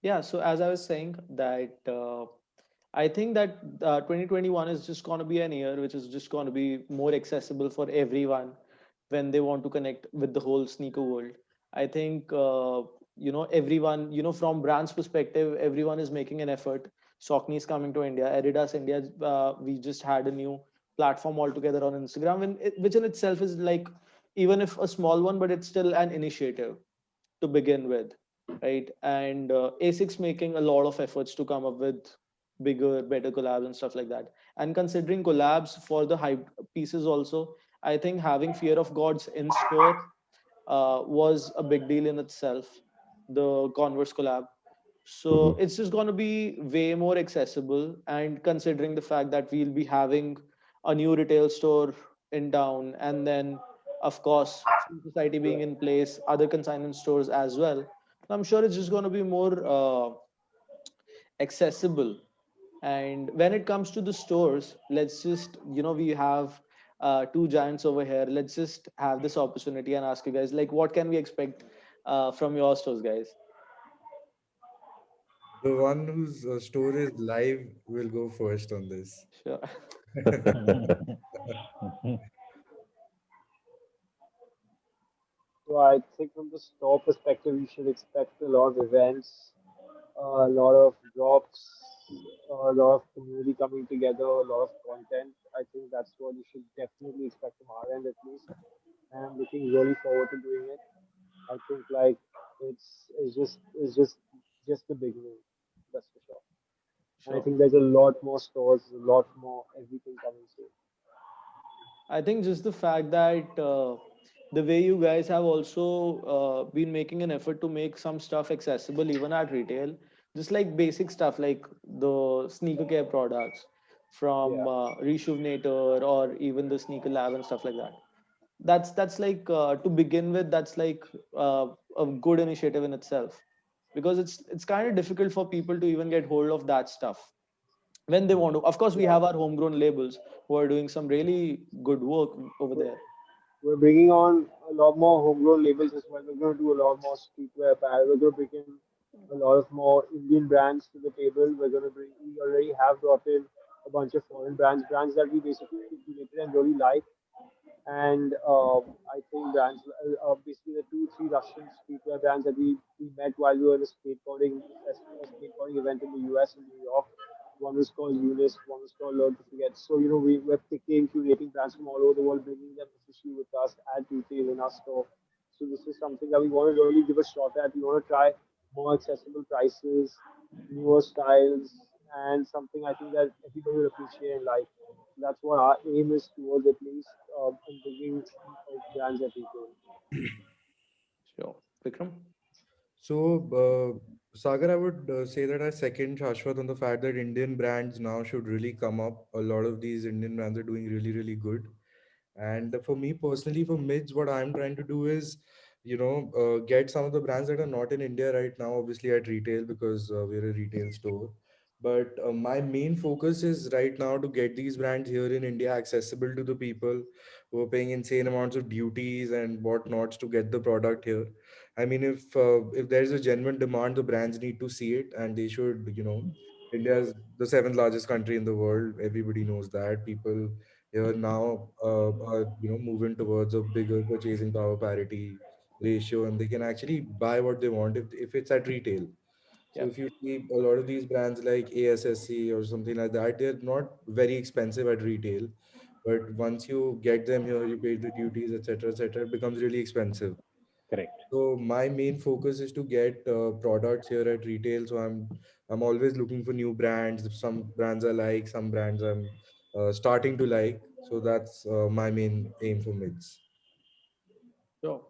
Yeah, so as I was saying that I think that 2021 is just going to be an year which is just going to be more accessible for everyone when they want to connect with the whole sneaker world. I think everyone, from brands perspective, everyone is making an effort. Saucony is coming to India, Adidas India. We just had a new platform altogether on Instagram, and which in itself is like, even if a small one, but it's still an initiative to begin with, right? And ASIC's making a lot of efforts to come up with bigger, better collabs and stuff like that. And considering collabs for the hype pieces also, I think having Fear of Gods in store was a big deal in itself. The Converse collab. So it's just going to be way more accessible. And considering the fact that we'll be having a new retail store in town, and then, of course, Food Society being in place, other consignment stores as well, I'm sure it's just going to be more accessible. And when it comes to the stores, let's just, we have two giants over here. Let's just have this opportunity and ask you guys, like, what can we expect from your stores, guys? The one whose store is live will go first on this. Sure. So I think from the store perspective, you should expect a lot of events, a lot of drops, a lot of community coming together, a lot of content. I think that's what you should definitely expect from our end at least. And I'm looking really forward to doing it. I think like it's just the beginning, that's for sure. And I Sure. think there's a lot more stores, a lot more everything coming soon. I think just the fact that the way you guys have also been making an effort to make some stuff accessible even at retail, just like basic stuff like the sneaker care products from Yeah. Reshoevnator or even the Sneaker Lab and stuff like that. That's like to begin with, that's like a good initiative in itself, because it's kind of difficult for people to even get hold of that stuff when they want to. Of course, we Yeah. have our homegrown labels who are doing some really good work over We're, there. we're bringing on a lot more homegrown labels as well. We're going to do a lot more streetwear apparel. We're going to bring in a lot of more Indian brands to the table. We already have brought in a bunch of foreign brands that we basically curated and really like. And I think basically the two, three Russian streetwear brands that we met while we were in a skateboarding event in the US in New York. One was called Eunice, one was called Learn to Forget. So, we're picking, curating brands from all over the world, bringing them officially with us at retail in our store. So this is something that we want to really give a shot at. We want to try more accessible prices, newer styles, and something I think that everybody will appreciate and like. That's what our aim is towards at least in bringing brands at retail. Sure. Vikram? So, Sagar, I would say that I second Shashwat on the fact that Indian brands now should really come up. A lot of these Indian brands are doing really, really good. And for me personally, for Mids, what I'm trying to do is, get some of the brands that are not in India right now, obviously at retail because we're a retail store. But my main focus is right now to get these brands here in India accessible to the people who are paying insane amounts of duties and whatnots to get the product here. I mean, if there's a genuine demand, the brands need to see it, and they should. India is the seventh largest country in the world. Everybody knows that. People here now are moving towards a bigger purchasing power parity ratio, and they can actually buy what they want if it's at retail. So Yep. if you see a lot of these brands like ASSC or something like that, they're not very expensive at retail, but once you get them here, you pay the duties, etc., etc., it becomes really expensive. Correct. So my main focus is to get products here at retail. So I'm always looking for new brands. Some brands I like, some brands I'm starting to like. So that's my main aim for mids. Sure.